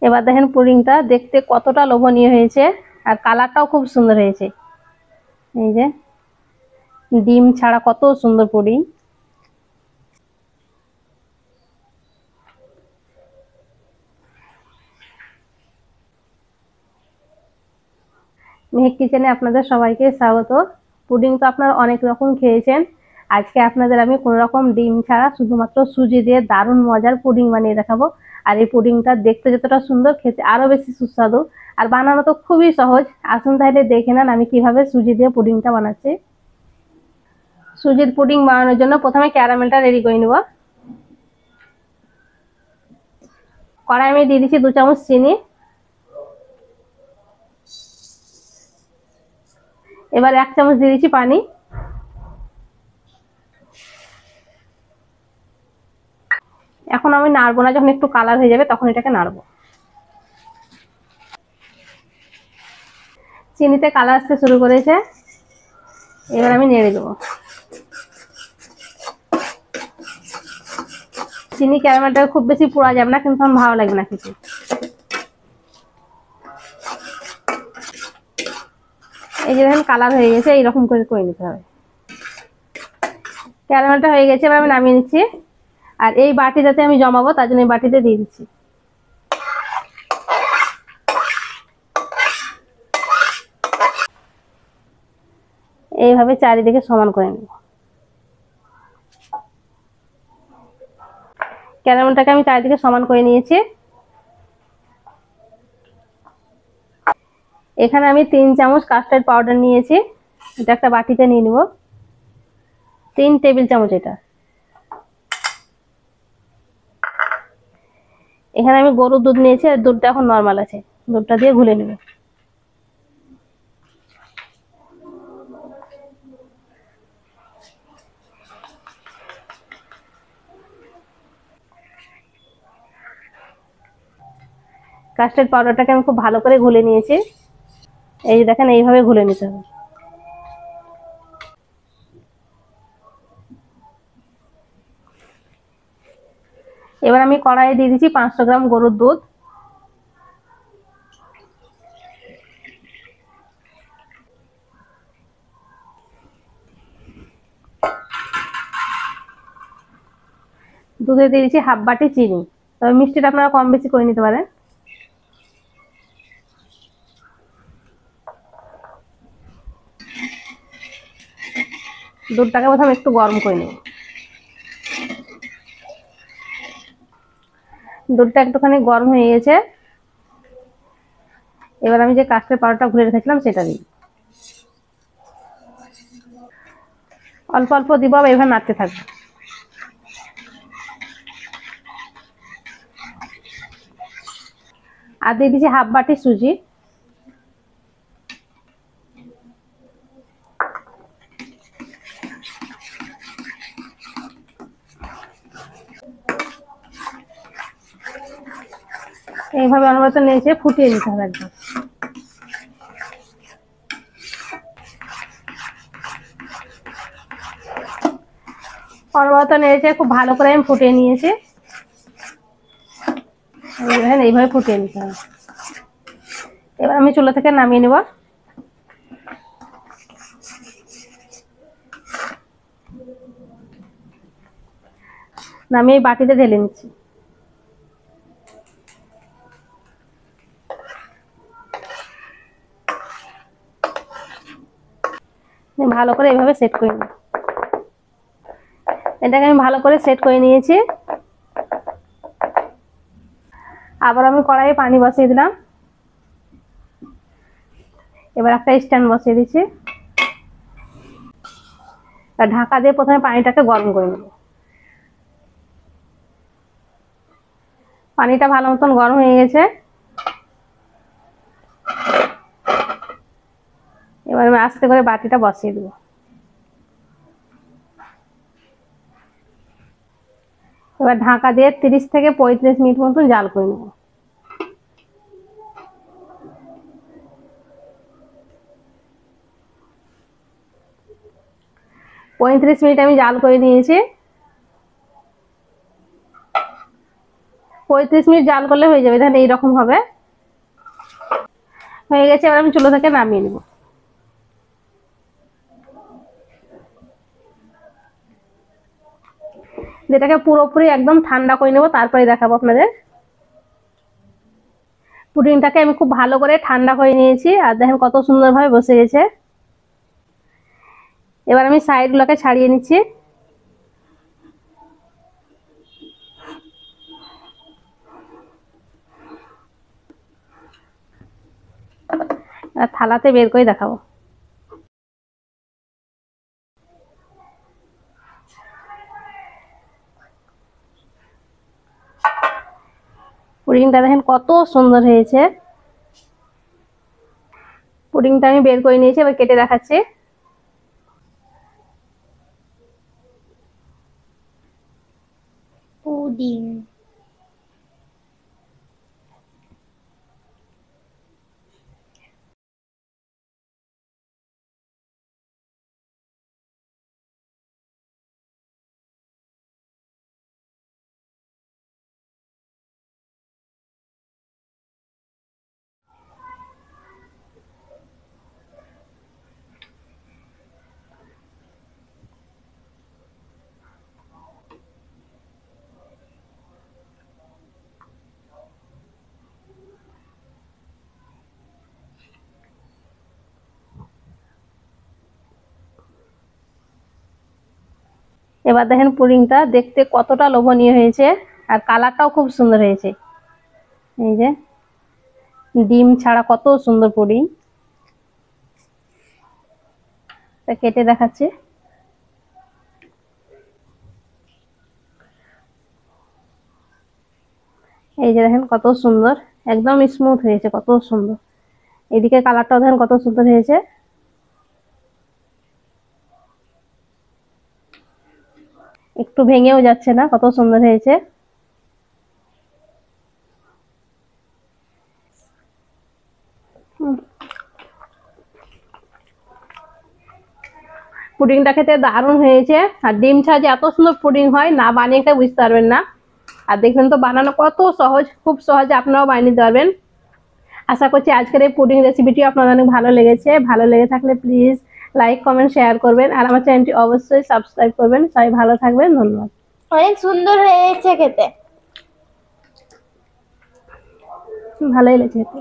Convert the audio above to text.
এবার দেখেন পুডিংটা দেখতে কতটা লোভনীয় হয়েছে, আর কালারটাও খুব সুন্দর হয়েছে। এই যে ডিম ছাড়া কত সুন্দর পুডিং। মেহেক কিচেনে আপনাদের সবাইকে স্বাগত। পুডিং তো আপনারা অনেক রকম খেয়েছেন, আজকে আপনাদের আমি কোনো রকম ডিম ছাড়া শুধুমাত্র সুজি দিয়ে দারুণ মজার পুডিং বানিয়ে দেখাবো। আর এই পুডিংটা দেখতে যতটা সুন্দর, খেতে আরো বেশি সুস্বাদু, আর বানানো তো খুবই সহজ। আসুন তাহলে দেখে নেন আমি কিভাবে সুজি দিয়ে পুডিংটা বানাচ্ছি। সুজির পুডিং বানানোর জন্য প্রথমে ক্যারামেলটা রেডি করে নেব। কড়াই আমি দিয়ে দিচ্ছি 2 চামচ চিনি। এবার 1 চামচ দিয়ে দিচ্ছি পানি। এখন আমি নাড়বো না, যখন একটু কালার হয়ে যাবে তখন এটাকে নাড়বো। চিনিতে কালার আসতে শুরু করেছে, এবার আমি নেড়ে দেবো। চিনি ক্যারামেলটা খুব বেশি পোড়া যাবে না, কিন্তু আমার ভালো লাগবে না খেতে। এই যে দেখেন কালার হয়ে গেছে, এইরকম করে করে নিতে হবে। ক্যারামেলটা হয়ে গেছে, এবার আমি নামিয়ে নিচ্ছি। আর এই বাটিটাতে আমি জমাবো, তার জন্য এই বাটিতে দিয়ে দিচ্ছি। এইভাবে চারিদিকে সমান করে নেব। ক্যারামেলটাকে আমি চারিদিকে সমান করে নিয়েছি। এখানে আমি 3 চামচ কাস্টার্ড পাউডার নিয়েছি, এটা একটা বাটিতে নিয়ে নেব। 3 টেবিল চামচ এটা। এখানে আমি গরুর দুধ নিয়েছি, আর দুধটা এখন নরমাল আছে, দুধটা দিয়ে ঘুলে নেব। কাস্টার্ড পাউডারটাকে আমি খুব ভালো করে ঘুলে নিয়েছি। এই যে দেখেন এইভাবে ঘুলে নিতে হবে। এবার আমি কড়াইয়ে দিয়ে দিচ্ছি 500 গ্রাম গরুর দুধ। দুধে দিয়ে দিচ্ছি হাফ বাটি চিনি, তবে মিষ্টিটা আপনারা কম বেশি করে নিতে পারেন। দুধটাকে প্রথমে একটু গরম করে নেব। দুধটা একটুখানি গরম হয়ে গেছে, এবার আমি যে কাস্টার্ড পাউডারটা ঘুরে রেখেছিলাম সেটা দিই। অল্প অল্প দিব, আবার এভাবে নাড়তে থাকবো। আর দিয়ে দিচ্ছি হাফ বাটি সুজি। এইভাবে অনবরত নেড়ে ফুটিয়ে নিতে হবে একদম। অনবরত নেড়ে খুব ভালো করে আমি ফুটিয়ে নিয়েছি। দেখেন এইভাবে ফুটিয়ে নিতে হবে। এবার আমি চুলা থেকে নামিয়ে নেব। নামিয়ে বাটিতে ঢেলে নিচ্ছি। ভালো করে এইভাবে সেট করে নিই। এটাকে আমি ভালো করে সেট করে নিয়েছি। আবার আমি কড়াইয়ে পানি বসিয়ে দিলাম। এবার একটা স্ট্যান্ড বসিয়ে দিচ্ছি, আর ঢাকা দিয়ে প্রথমে পানিটাকে গরম করে নেব। পানিটা ভালো মতন গরম হয়ে গেছে, এবার আমি আস্তে করে বাটিটা বসিয়ে দেবো। এবার ঢাকা দিয়ে 30 থেকে 35 মিনিট মতন জাল করে নেব। 35 মিনিট আমি জাল করে নিয়েছি। 35 মিনিট জাল করলে হয়ে যাবে। দেখেন এইরকম হবে, হয়ে গেছে। এবার আমি চুলো থেকে নামিয়ে নিব। যেটাকে পুরোপুরি একদম ঠান্ডা করে নেবো, তারপরে দেখাবো আপনাদের। পুডিংটাকে আমি খুব ভালো করে ঠান্ডা করে নিয়েছি, আর দেখেন কত সুন্দরভাবে বসে গেছে। এবার আমি সাইডগুলোকে ছাড়িয়ে নিচ্ছি। আর থালাতে বের করে দেখাবো। পুডিংটা দেখেন কত সুন্দর হয়েছে। পুডিংটা আমি বের করে নিয়েছি, এবার কেটে দেখাচ্ছি। পুডিং। এবার দেখেন পুডিংটা দেখতে কতটা লোভনীয় হয়েছে, আর কালারটাও খুব সুন্দর হয়েছে। এই যে ডিম ছাড়া কত সুন্দর পুডিং। কেটে দেখাচ্ছি। এই যে দেখেন কত সুন্দর, একদম স্মুথ হয়েছে, কত সুন্দর। এদিকে কালারটাও দেখেন কত সুন্দর হয়েছে। একটু ভেঙেও যাচ্ছে না, কত সুন্দর হয়েছে। পুডিংটা খেতে দারুণ হয়েছে। আর ডিম ছাড়া যে এত সুন্দর পুডিং হয়, না বানিয়ে খেয়ে বুঝতে পারবেন না। আর দেখবেন তো বানানো কত সহজ, খুব সহজে আপনারাও বানিয়ে নিতে পারবেন। আশা করছি আজকের এই পুডিং রেসিপিটি আপনাদের অনেক ভালো লেগেছে। ভালো লেগে থাকলে প্লিজ লাইক, কমেন্ট, শেয়ার করবেন, আর আমার চ্যানেলটি অবশ্যই সাবস্ক্রাইব করবেন। সবাই ভালো থাকবেন, ধন্যবাদ। অনেক সুন্দর হয়েছে খেতে। ভালোই লেগেছে।